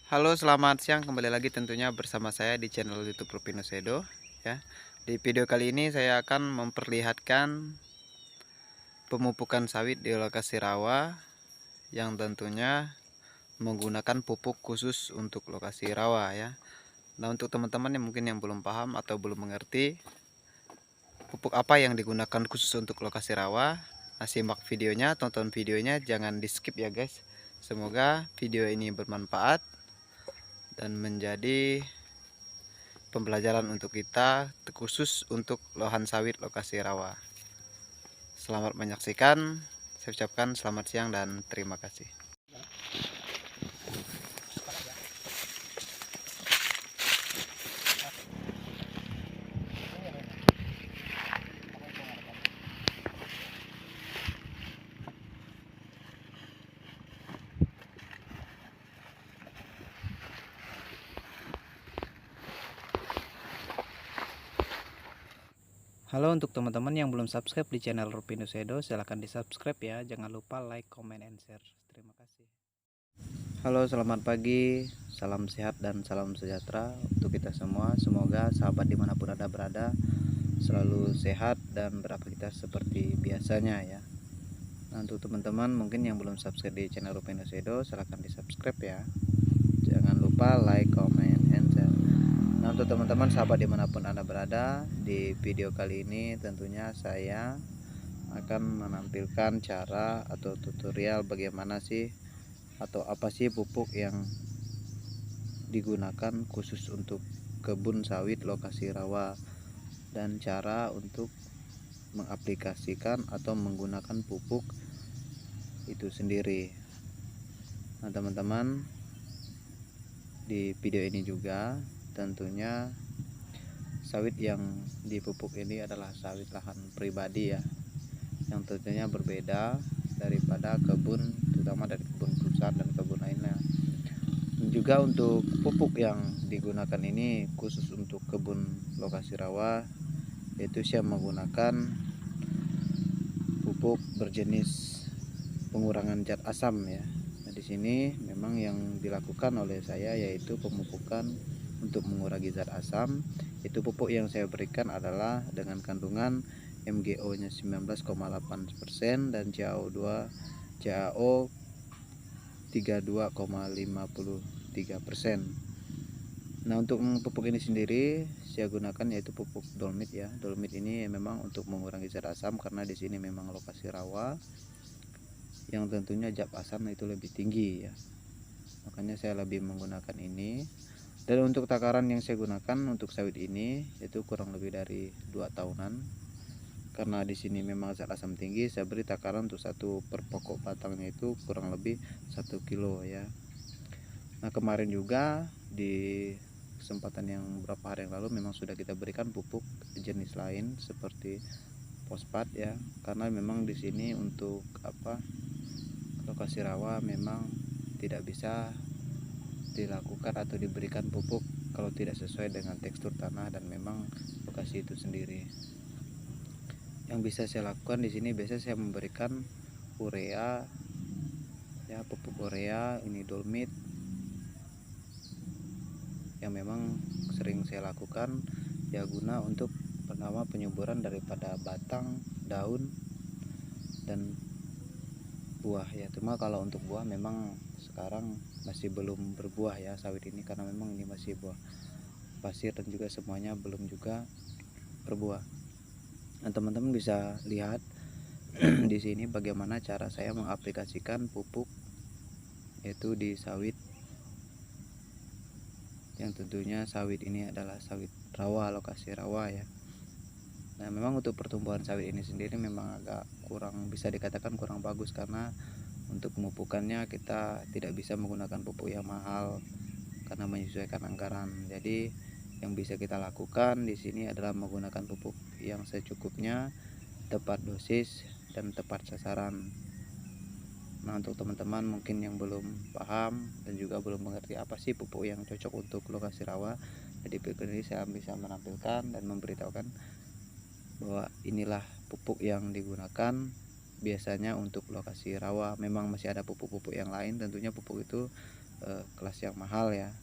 Halo, selamat siang. Kembali lagi tentunya bersama saya di channel YouTube Rupino Sedo ya. Di video kali ini saya akan memperlihatkan pemupukan sawit di lokasi rawa yang tentunya menggunakan pupuk khusus untuk lokasi rawa ya. Nah, untuk teman-teman yang mungkin yang belum paham atau belum mengerti pupuk apa yang digunakan khusus untuk lokasi rawa, nah, simak videonya, tonton videonya, jangan di skip ya guys. Semoga video ini bermanfaat dan menjadi pembelajaran untuk kita khusus untuk lahan sawit lokasi rawa. Selamat menyaksikan. Saya ucapkan selamat siang dan terima kasih. Halo, untuk teman-teman yang belum subscribe di channel Rupino Sedo, silahkan di subscribe ya. Jangan lupa like, comment, and share. Terima kasih. Halo, selamat pagi. Salam sehat dan salam sejahtera untuk kita semua. Semoga sahabat dimanapun Anda berada selalu sehat dan beraktivitas seperti biasanya ya. Nah, untuk teman-teman mungkin yang belum subscribe di channel Rupino Sedo, silahkan di subscribe ya. Jangan lupa like, comment, and share. Nah, untuk teman-teman sahabat dimanapun Anda berada, di video kali ini tentunya saya akan menampilkan cara atau tutorial bagaimana sih atau apa sih pupuk yang digunakan khusus untuk kebun sawit lokasi rawa dan cara untuk mengaplikasikan atau menggunakan pupuk itu sendiri. Nah, teman-teman, di video ini juga tentunya sawit yang dipupuk ini adalah sawit lahan pribadi ya, yang tentunya berbeda daripada kebun, terutama dari kebun perusahaan dan kebun lainnya. Dan juga untuk pupuk yang digunakan ini khusus untuk kebun lokasi rawa, yaitu saya menggunakan pupuk berjenis pengurangan zat asam ya. Nah, di sini memang yang dilakukan oleh saya yaitu pemupukan untuk mengurangi zat asam. Itu pupuk yang saya berikan adalah dengan kandungan MgO-nya 19,8% dan CaO 32,53%. Nah, untuk pupuk ini sendiri saya gunakan yaitu pupuk dolomit ya. Dolomit ini memang untuk mengurangi zat asam karena di sini memang lokasi rawa yang tentunya zat asam itu lebih tinggi ya. Makanya saya lebih menggunakan ini. Dan untuk takaran yang saya gunakan untuk sawit ini itu kurang lebih dari 2 tahunan. Karena di sini memang zat asam tinggi, saya beri takaran untuk satu per pokok batangnya itu kurang lebih 1 kilo ya. Nah, kemarin juga di kesempatan yang beberapa hari yang lalu memang sudah kita berikan pupuk jenis lain seperti fosfat ya, karena memang di sini untuk lokasi rawa memang tidak bisa dilakukan atau diberikan pupuk kalau tidak sesuai dengan tekstur tanah dan memang lokasi itu sendiri. Yang bisa saya lakukan di sini biasanya saya memberikan urea ya, pupuk urea ini dolomit yang memang sering saya lakukan ya, guna untuk pertama penyuburan daripada batang, daun, dan buah ya. Cuma kalau untuk buah memang sekarang masih belum berbuah ya sawit ini, karena memang ini masih buah pasir dan juga semuanya belum juga berbuah. Nah, teman-teman bisa lihat di sini bagaimana cara saya mengaplikasikan pupuk yaitu di sawit, yang tentunya sawit ini adalah sawit rawa, lokasi rawa ya. Nah, memang untuk pertumbuhan sawit ini sendiri memang agak kurang, bisa dikatakan kurang bagus, karena untuk pemupukannya kita tidak bisa menggunakan pupuk yang mahal karena menyesuaikan anggaran. Jadi yang bisa kita lakukan di sini adalah menggunakan pupuk yang secukupnya, tepat dosis dan tepat sasaran. Nah, untuk teman-teman mungkin yang belum paham dan juga belum mengerti apa sih pupuk yang cocok untuk lokasi rawa, jadi video ini saya bisa menampilkan dan memberitahukan bahwa inilah pupuk yang digunakan biasanya untuk lokasi rawa. Memang masih ada pupuk-pupuk yang lain, tentunya pupuk itu kelas yang mahal ya,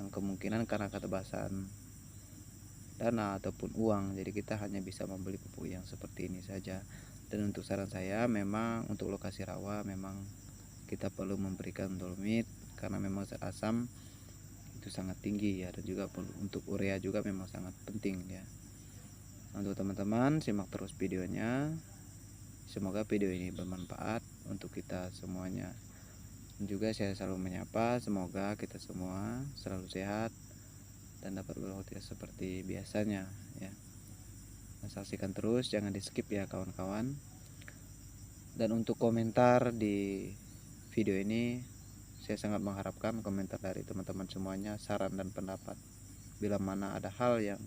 yang kemungkinan karena keterbatasan dana ataupun uang, jadi kita hanya bisa membeli pupuk yang seperti ini saja. Dan untuk saran saya, memang untuk lokasi rawa memang kita perlu memberikan dolomit karena memang zat asam itu sangat tinggi ya, dan juga untuk urea juga memang sangat penting ya. Untuk teman-teman simak terus videonya, semoga video ini bermanfaat untuk kita semuanya. Dan juga saya selalu menyapa, semoga kita semua selalu sehat dan dapat beraktivitas seperti biasanya ya. Nah, saksikan terus, jangan di skip ya kawan-kawan. Dan untuk komentar di video ini, saya sangat mengharapkan komentar dari teman-teman semuanya, saran dan pendapat. Bila mana ada hal yang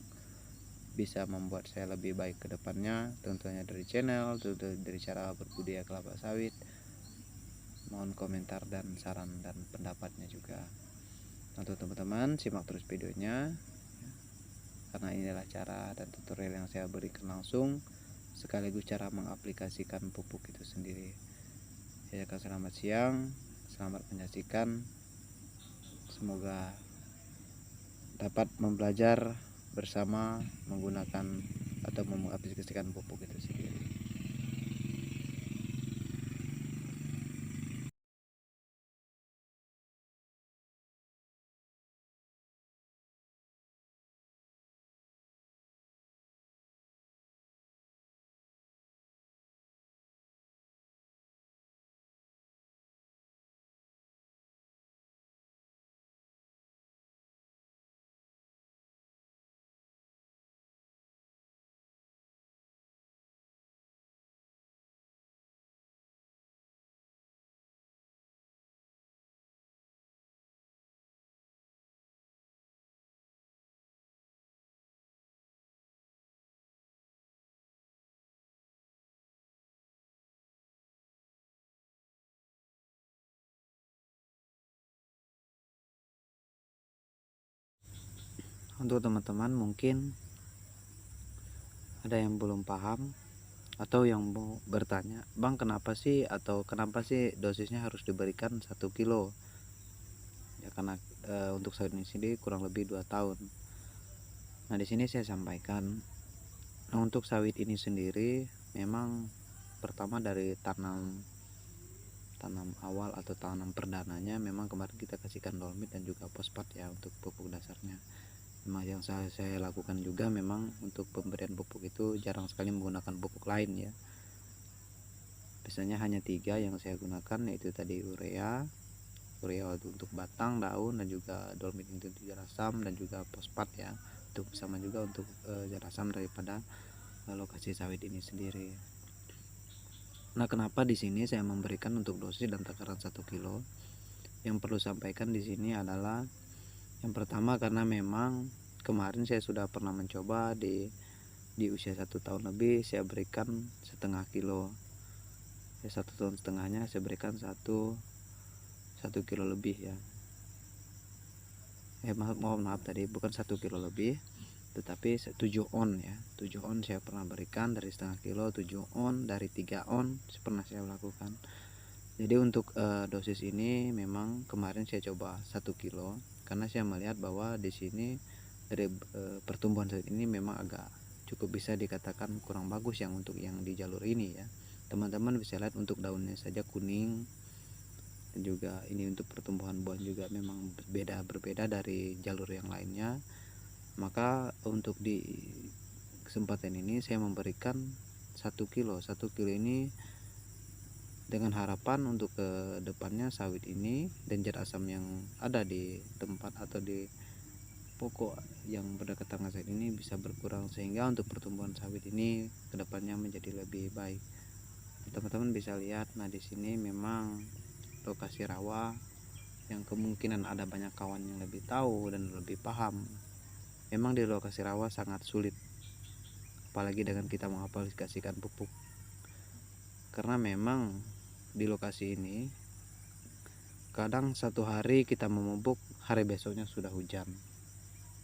bisa membuat saya lebih baik ke depannya, tentunya dari channel, tentunya dari cara berbudidaya kelapa sawit, mohon komentar dan saran dan pendapatnya juga. Untuk teman-teman simak terus videonya, karena inilah cara dan tutorial yang saya berikan langsung, sekaligus cara mengaplikasikan pupuk itu sendiri. Saya akan selamat siang, selamat menyaksikan. Semoga dapat membelajar bersama menggunakan atau mengaplikasikan pupuk itu sendiri. Untuk teman-teman mungkin ada yang belum paham atau yang mau bertanya, Bang, kenapa sih dosisnya harus diberikan 1 kilo ya, karena untuk sawit ini sendiri kurang lebih 2 tahun. Nah, di sini saya sampaikan, untuk sawit ini sendiri memang pertama dari tanam awal atau tanam perdananya memang kemarin kita kasihkan dolomit dan juga fosfat ya untuk pupuk dasarnya. Memang yang saya lakukan juga memang untuk pemberian pupuk itu jarang sekali menggunakan pupuk lain ya. Biasanya hanya 3 yang saya gunakan, yaitu tadi urea untuk batang, daun, dan juga dolomit untuk zat asam, dan juga fosfat ya, untuk sama juga untuk zat asam daripada lokasi sawit ini sendiri. Nah, kenapa di sini saya memberikan untuk dosis dan takaran 1 kilo? Yang perlu sampaikan di sini adalah yang pertama, karena memang kemarin saya sudah pernah mencoba di usia 1 tahun lebih, saya berikan setengah kilo ya, 1 tahun setengahnya saya berikan 1 kilo lebih ya. Maaf tadi bukan 1 kilo lebih, tetapi 7 on ya, 7 on saya pernah berikan dari setengah kilo, 7 on dari 3 on pernah saya lakukan. Jadi untuk dosis ini memang kemarin saya coba 1 kilo karena saya melihat bahwa di sini dari pertumbuhan saat ini memang agak cukup bisa dikatakan kurang bagus yang untuk yang di jalur ini ya. Teman-teman bisa lihat untuk daunnya saja kuning, dan juga ini untuk pertumbuhan buah juga memang berbeda dari jalur yang lainnya. Maka untuk di kesempatan ini saya memberikan 1 kilo ini dengan harapan untuk ke depannya sawit ini dan zat asam yang ada di tempat atau di pokok yang berdekatan dengan sawit ini bisa berkurang, sehingga untuk pertumbuhan sawit ini kedepannya menjadi lebih baik. Teman-teman bisa lihat, nah di sini memang lokasi rawa yang kemungkinan ada banyak kawan yang lebih tahu dan lebih paham. Memang di lokasi rawa sangat sulit, apalagi dengan kita mengaplikasikan pupuk, karena memang di lokasi ini kadang 1 hari kita memupuk, hari besoknya sudah hujan.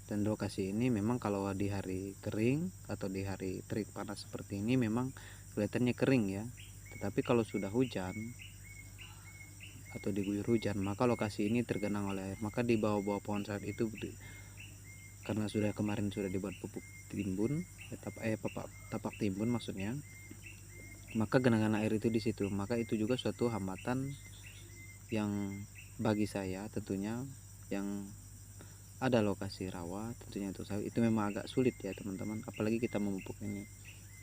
Dan lokasi ini memang kalau di hari kering atau di hari terik panas seperti ini memang kelihatannya kering ya, tetapi kalau sudah hujan atau diguyur hujan, maka lokasi ini tergenang oleh air. Maka di bawah-bawah pohon sawit itu, karena kemarin sudah dibuat pupuk timbun, tapak timbun maksudnya, maka genangan air itu di situ. Maka itu juga suatu hambatan yang bagi saya tentunya, yang ada lokasi rawa tentunya untuk sawit itu memang agak sulit ya teman-teman. Apalagi kita memupuk ini.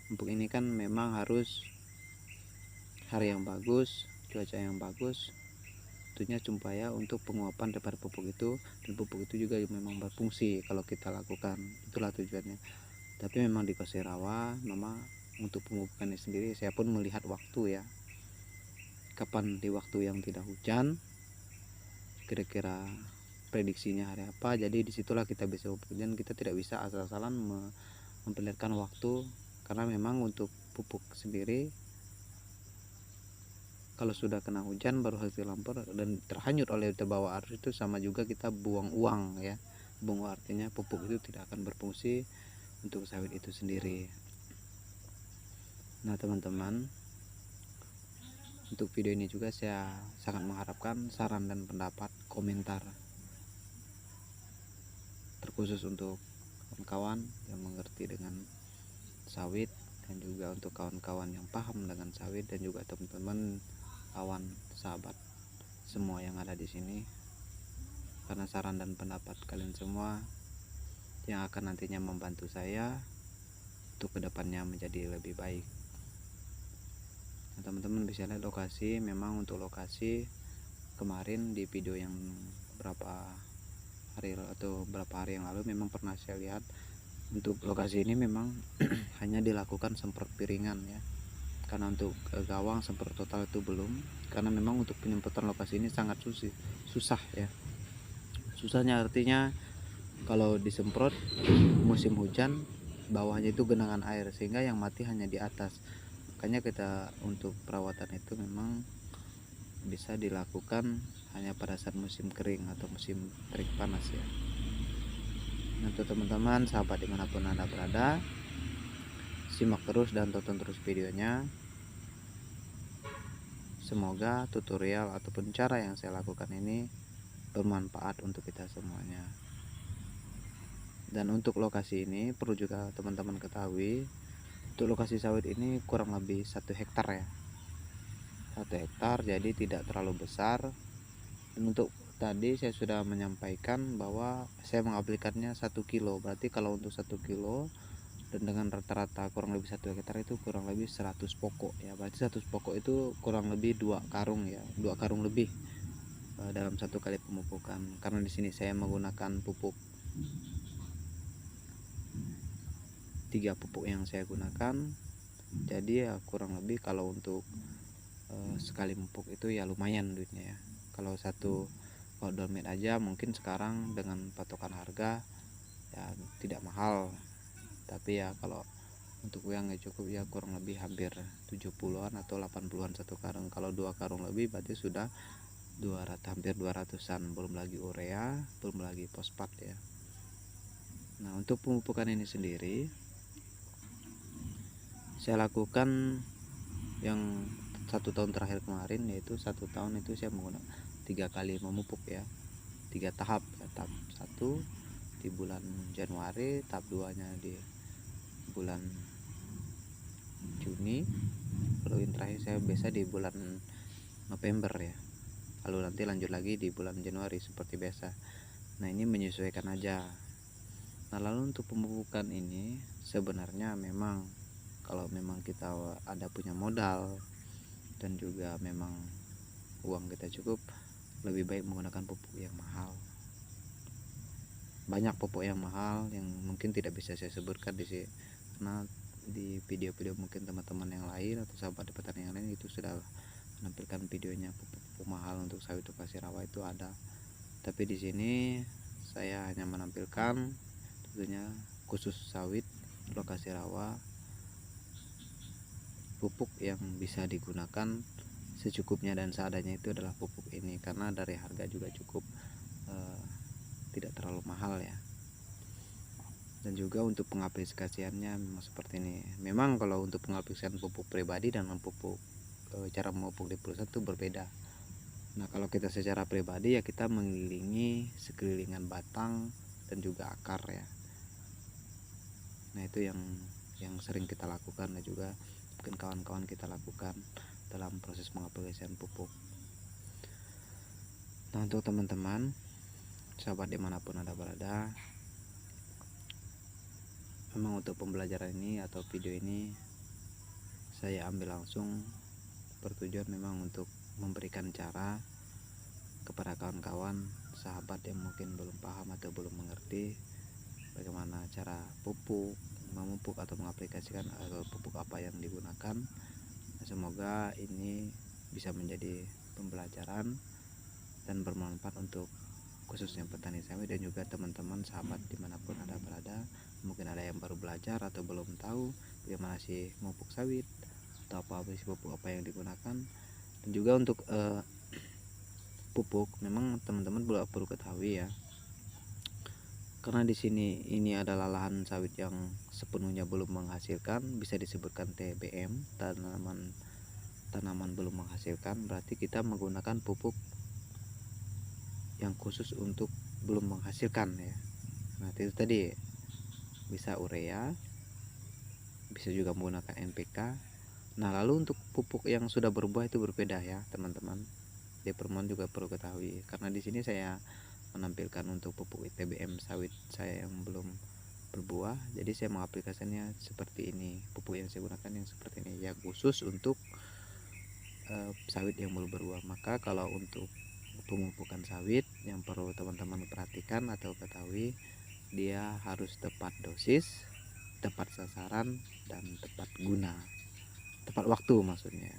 Pupuk ini kan memang harus hari yang bagus, cuaca yang bagus, tentunya supaya untuk penguapan daripada pupuk itu, dan pupuk itu juga memang berfungsi kalau kita lakukan, itulah tujuannya. Tapi memang di lokasi rawa memang untuk pemupukan ini sendiri saya pun melihat waktu ya, kapan di waktu yang tidak hujan, kira-kira prediksinya hari apa, jadi disitulah kita bisa pupuk. Dan kita tidak bisa asal-asalan memperlihatkan waktu, karena memang untuk pupuk sendiri kalau sudah kena hujan baru hasil lampur dan terhanyut oleh terbawa arus, itu sama juga kita buang uang ya. Buang uang artinya pupuk itu tidak akan berfungsi untuk sawit itu sendiri. Nah teman-teman, untuk video ini juga saya sangat mengharapkan saran dan pendapat, komentar, terkhusus untuk kawan-kawan yang mengerti dengan sawit, dan juga untuk kawan-kawan yang paham dengan sawit, dan juga teman-teman, kawan, sahabat semua yang ada di sini, karena saran dan pendapat kalian semua yang akan nantinya membantu saya untuk kedepannya menjadi lebih baik. Nah, teman-teman bisa lihat lokasi, memang untuk lokasi kemarin di video yang berapa hari yang lalu memang pernah saya lihat. Untuk lokasi ini memang hanya dilakukan semprot piringan ya, karena untuk gawang semprot total itu belum, karena memang untuk penyemprotan lokasi ini sangat susah ya. Susahnya artinya kalau disemprot musim hujan bawahnya itu genangan air, sehingga yang mati hanya di atas. Makanya kita untuk perawatan itu memang bisa dilakukan hanya pada saat musim kering atau musim terik panas ya. Nah, untuk teman-teman sahabat dimanapun Anda berada, simak terus dan tonton terus videonya. Semoga tutorial ataupun cara yang saya lakukan ini bermanfaat untuk kita semuanya. Dan untuk lokasi ini perlu juga teman-teman ketahui, untuk lokasi sawit ini kurang lebih 1 hektar ya, 1 hektar, jadi tidak terlalu besar. Dan untuk tadi saya sudah menyampaikan bahwa saya mengaplikasikannya 1 kilo, berarti kalau untuk 1 kilo dan dengan rata-rata kurang lebih 1 hektar itu kurang lebih 100 pokok ya, berarti 100 pokok itu kurang lebih 2 karung ya, 2 karung lebih dalam 1 kali pemupukan. Karena di sini saya menggunakan pupuk 3 pupuk yang saya gunakan, jadi ya kurang lebih kalau untuk sekali pupuk itu ya lumayan duitnya ya. Kalau satu Dolmed aja mungkin sekarang dengan patokan harga ya tidak mahal, tapi ya kalau untuk yang nggak cukup ya kurang lebih hampir 70-an atau 80-an 1 karung. Kalau 2 karung lebih berarti sudah 200, hampir 200-an, belum lagi urea, belum lagi fosfat ya. Nah, untuk pemupukan ini sendiri saya lakukan yang 1 tahun terakhir kemarin, yaitu 1 tahun itu saya menggunakan 3 kali memupuk ya, 3 tahap ya. Tahap 1 di bulan Januari, tahap 2 nya di bulan Juni, lalu yang terakhir saya biasa di bulan November ya, lalu nanti lanjut lagi di bulan Januari seperti biasa. Nah, ini menyesuaikan aja. Nah, lalu untuk pemupukan ini sebenarnya memang kalau memang kita ada punya modal dan juga memang uang kita cukup, lebih baik menggunakan pupuk yang mahal. Banyak pupuk yang mahal yang mungkin tidak bisa saya sebutkan di sini, karena di video-video mungkin teman-teman yang lain atau sahabat petani yang lain itu sudah menampilkan videonya pupuk mahal untuk sawit lokasi rawa itu ada. Tapi di sini saya hanya menampilkan tentunya khusus sawit lokasi rawa, pupuk yang bisa digunakan secukupnya dan seadanya itu adalah pupuk ini, karena dari harga juga cukup tidak terlalu mahal ya. Dan juga untuk pengaplikasiannya memang seperti ini. Memang kalau untuk pengaplikasian pupuk pribadi dan pupuk cara memupuk di perusahaan itu berbeda. Nah kalau kita secara pribadi ya kita mengelilingi sekelilingan batang dan juga akar ya. Nah itu yang sering kita lakukan dan juga mungkin kawan-kawan kita lakukan dalam proses pengaplikasian pupuk. Nah untuk teman-teman sahabat dimanapun Anda berada, memang untuk pembelajaran ini atau video ini saya ambil langsung bertujuan memang untuk memberikan cara kepada kawan-kawan sahabat yang mungkin belum paham atau belum mengerti bagaimana cara pupuk, memupuk atau mengaplikasikan atau pupuk apa yang digunakan. Semoga ini bisa menjadi pembelajaran dan bermanfaat untuk khususnya petani sawit dan juga teman-teman sahabat dimanapun Anda berada. Mungkin ada yang baru belajar atau belum tahu bagaimana sih memupuk sawit atau apa sih pupuk apa yang digunakan. Dan juga untuk pupuk memang teman-teman perlu ketahui ya, karena di sini ini adalah lahan sawit yang sepenuhnya belum menghasilkan, bisa disebutkan TBM, tanaman belum menghasilkan, berarti kita menggunakan pupuk yang khusus untuk belum menghasilkan ya. Nah itu tadi bisa urea, bisa juga menggunakan NPK. Nah lalu untuk pupuk yang sudah berbuah itu berbeda ya teman-teman. Di permohon juga perlu ketahui, karena di sini saya menampilkan untuk pupuk TBM sawit saya yang belum berbuah, jadi saya mengaplikasikannya seperti ini. Pupuk yang saya gunakan yang seperti ini ya, khusus untuk sawit yang belum berbuah. Maka kalau untuk pemupukan sawit yang perlu teman-teman perhatikan atau ketahui, dia harus tepat dosis, tepat sasaran, dan tepat guna, tepat waktu maksudnya.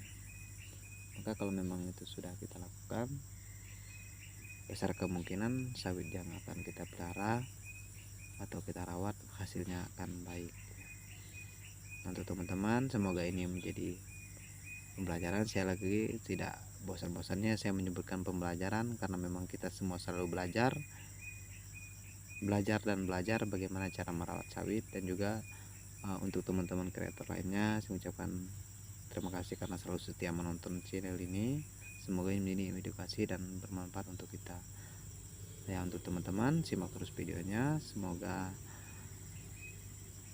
Maka kalau memang itu sudah kita lakukan, besar kemungkinan sawit yang akan kita pelihara atau kita rawat hasilnya akan baik. Untuk teman-teman, semoga ini menjadi pembelajaran. Saya lagi tidak bosan-bosannya saya menyebutkan pembelajaran, karena memang kita semua selalu belajar dan belajar bagaimana cara merawat sawit. Dan juga untuk teman-teman kreator lainnya, saya ucapkan terima kasih karena selalu setia menonton channel ini. Semoga ini edukasi dan bermanfaat untuk kita ya. Untuk teman-teman simak terus videonya, semoga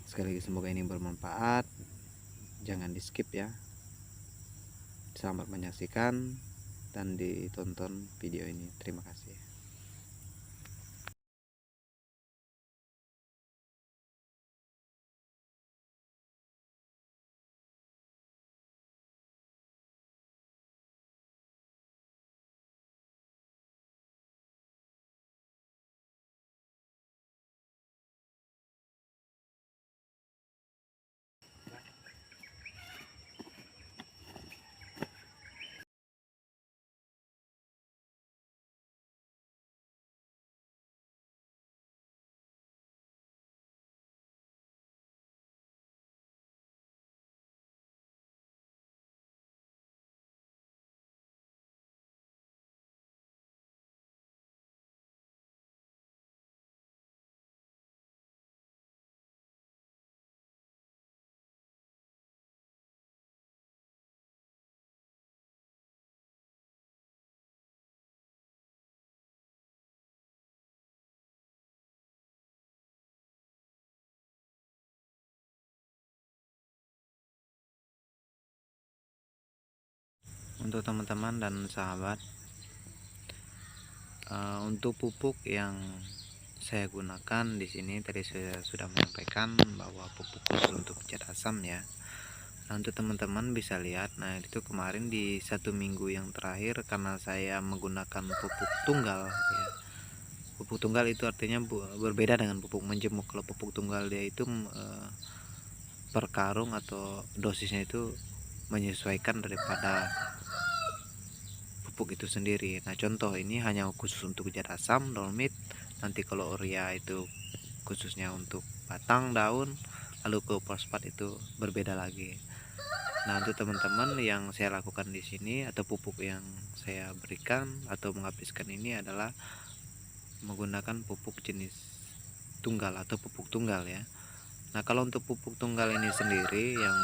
sekali lagi semoga ini bermanfaat, jangan di skip ya. Selamat menyaksikan dan ditonton video ini. Terima kasih. Untuk teman-teman dan sahabat, untuk pupuk yang saya gunakan di sini tadi saya sudah menyampaikan bahwa pupuk khusus untuk zat asam ya. Nah untuk teman-teman bisa lihat, nah itu kemarin di 1 minggu yang terakhir, karena saya menggunakan pupuk tunggal ya. Pupuk tunggal itu artinya berbeda dengan pupuk menjemuk. Kalau pupuk tunggal dia itu per karung atau dosisnya itu menyesuaikan daripada pupuk itu sendiri. Nah contoh ini hanya khusus untuk zat asam dolomit, nanti kalau urea itu khususnya untuk batang daun, lalu ke fosfat itu berbeda lagi. Nah untuk teman-teman yang saya lakukan di sini atau pupuk yang saya berikan atau menghabiskan ini adalah menggunakan pupuk jenis tunggal atau pupuk tunggal ya. Nah kalau untuk pupuk tunggal ini sendiri yang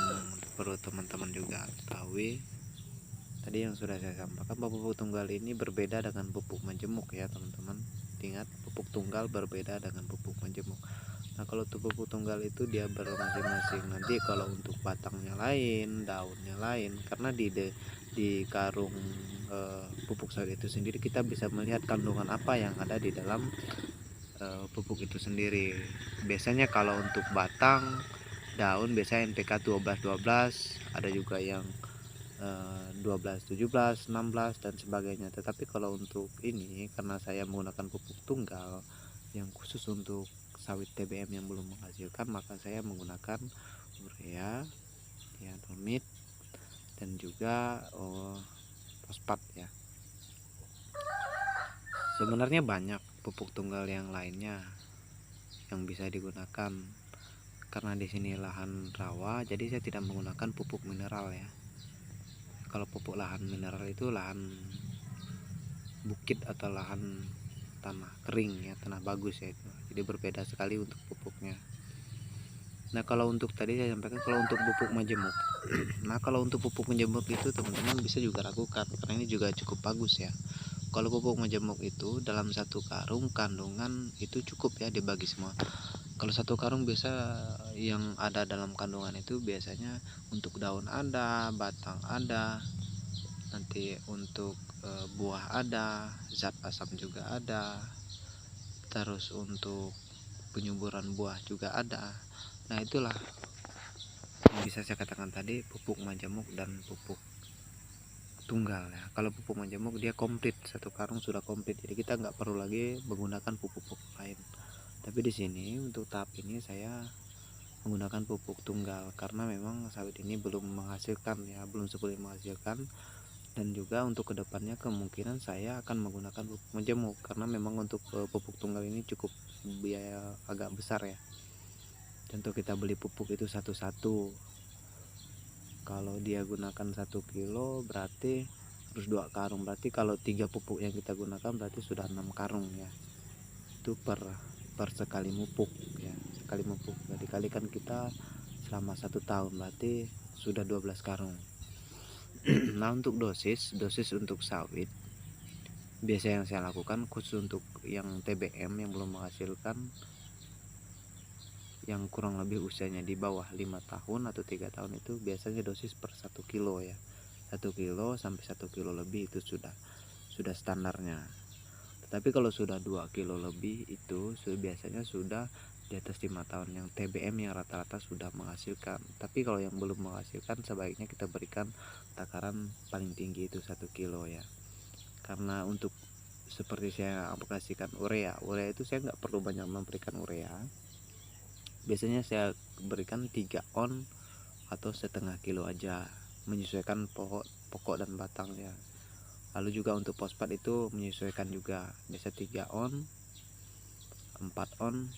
perlu teman-teman juga ketahui, tadi yang sudah saya sampaikan bahwa pupuk tunggal ini berbeda dengan pupuk majemuk ya teman-teman. Ingat, pupuk tunggal berbeda dengan pupuk majemuk. Nah, kalau untuk pupuk tunggal itu dia bermasing-masing. Nanti kalau untuk batangnya lain, daunnya lain, karena di karung pupuk sawit itu sendiri kita bisa melihat kandungan apa yang ada di dalam pupuk itu sendiri. Biasanya kalau untuk batang, daun biasanya NPK 12-12, ada juga yang 12-17, 16 dan sebagainya. Tetapi kalau untuk ini, karena saya menggunakan pupuk tunggal yang khusus untuk sawit TBM yang belum menghasilkan, maka saya menggunakan urea, ya, dolomit, dan juga fosfat ya. Sebenarnya banyak pupuk tunggal yang lainnya yang bisa digunakan. Karena di sini lahan rawa, jadi saya tidak menggunakan pupuk mineral ya. Kalau pupuk lahan mineral itu lahan bukit atau lahan tanah kering ya, tanah bagus ya itu. Jadi berbeda sekali untuk pupuknya. Nah, kalau untuk tadi saya sampaikan kalau untuk pupuk majemuk. Nah, kalau untuk pupuk majemuk itu teman-teman bisa juga lakukan karena ini juga cukup bagus ya. Kalau pupuk majemuk itu dalam satu karung kandungan itu cukup ya dibagi semua. Kalau satu karung biasa yang ada dalam kandungan itu biasanya untuk daun ada, batang ada, nanti untuk buah ada, zat asam juga ada, terus untuk penyuburan buah juga ada. Nah, itulah yang bisa saya katakan tadi pupuk majemuk dan pupuk tunggal ya. Kalau pupuk majemuk dia komplit, satu karung sudah komplit, jadi kita nggak perlu lagi menggunakan pupuk-pupuk lain. Tapi di sini untuk tahap ini saya menggunakan pupuk tunggal karena memang sawit ini belum menghasilkan ya, belum sepenuhnya menghasilkan. Dan juga untuk kedepannya kemungkinan saya akan menggunakan pupuk majemuk karena memang untuk pupuk tunggal ini cukup biaya agak besar ya. Contoh kita beli pupuk itu satu-satu, kalau dia gunakan 1 kilo berarti terus 2 karung, berarti kalau 3 pupuk yang kita gunakan berarti sudah 6 karung ya. Itu per sekali mupuk ya, sekali mupuk dikalikan kita selama 1 tahun berarti sudah 12 karung. Nah, untuk dosis untuk sawit biasa yang saya lakukan khusus untuk yang TBM yang belum menghasilkan, yang kurang lebih usianya di bawah 5 tahun atau 3 tahun, itu biasanya dosis per 1 kilo ya, 1 kilo sampai 1 kilo lebih itu sudah standarnya. Tetapi kalau sudah 2 kilo lebih itu biasanya sudah di atas 5 tahun yang TBM yang rata-rata sudah menghasilkan. Tapi kalau yang belum menghasilkan sebaiknya kita berikan takaran paling tinggi itu 1 kilo ya. Karena untuk seperti saya aplikasikan urea itu saya nggak perlu banyak memberikan urea. Biasanya saya berikan 3 on atau setengah kilo aja, menyesuaikan pokok dan batang ya. Lalu juga untuk fosfat itu menyesuaikan juga, biasa 3 on, 4 on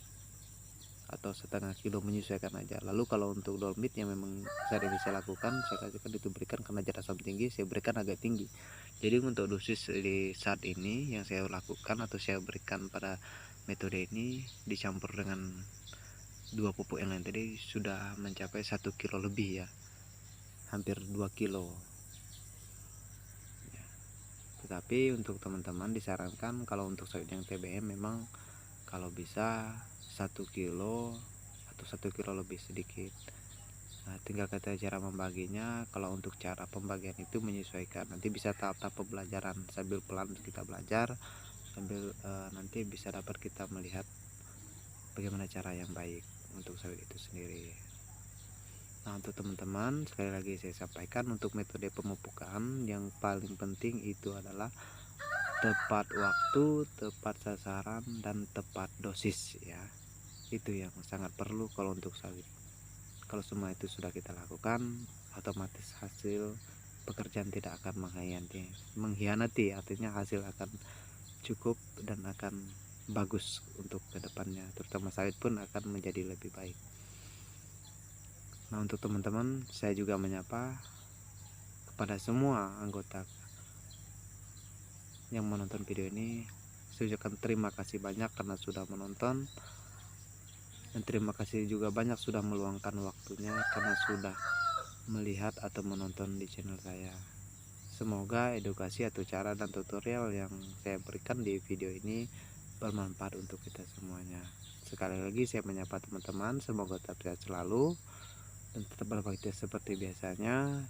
atau setengah kilo, menyesuaikan aja. Lalu kalau untuk dolomit yang memang saat ini saya lakukan, saya kasihkan itu berikan karena zat asam tinggi, saya berikan agak tinggi. Jadi untuk dosis di saat ini yang saya lakukan atau saya berikan pada metode ini dicampur dengan 2 pupuk yang lain tadi sudah mencapai 1 kilo lebih ya, hampir 2 kilo ya. Tetapi untuk teman-teman disarankan kalau untuk sawit yang TBM memang kalau bisa 1 kilo atau 1 kilo lebih sedikit. Nah, tinggal kita cara membaginya. Kalau untuk cara pembagian itu menyesuaikan, nanti bisa tahap-tahap pembelajaran sambil pelan kita belajar sambil nanti bisa dapat kita melihat bagaimana cara yang baik untuk sawit itu sendiri. Nah, untuk teman-teman sekali lagi saya sampaikan untuk metode pemupukan yang paling penting itu adalah tepat waktu, tepat sasaran, dan tepat dosis ya. Itu yang sangat perlu kalau untuk sawit. Kalau semua itu sudah kita lakukan, otomatis hasil pekerjaan tidak akan mengkhianati, artinya hasil akan cukup dan akan bagus untuk kedepannya, terutama sawit pun akan menjadi lebih baik. Nah, untuk teman-teman saya juga menyapa kepada semua anggota yang menonton video ini. Saya ucapkan terima kasih banyak karena sudah menonton, dan terima kasih juga banyak sudah meluangkan waktunya karena sudah melihat atau menonton di channel saya. Semoga edukasi atau cara dan tutorial yang saya berikan di video ini bermanfaat untuk kita semuanya. Sekali lagi saya menyapa teman-teman, semoga tetap sehat selalu dan tetap berbakti seperti biasanya.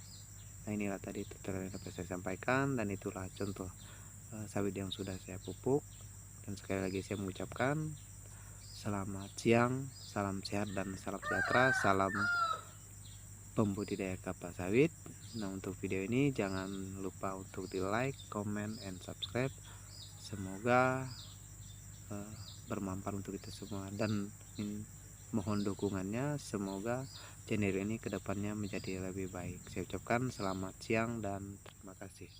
Nah, inilah tadi tutorial yang dapat saya sampaikan, dan itulah contoh sawit yang sudah saya pupuk. Dan sekali lagi saya mengucapkan selamat siang, salam sehat dan salam sejahtera, salam pembudidaya kelapa sawit. Nah, untuk video ini jangan lupa untuk di like, comment, and subscribe. Semoga bermanfaat untuk kita semua, dan mohon dukungannya. Semoga channel ini kedepannya menjadi lebih baik. Saya ucapkan selamat siang dan terima kasih.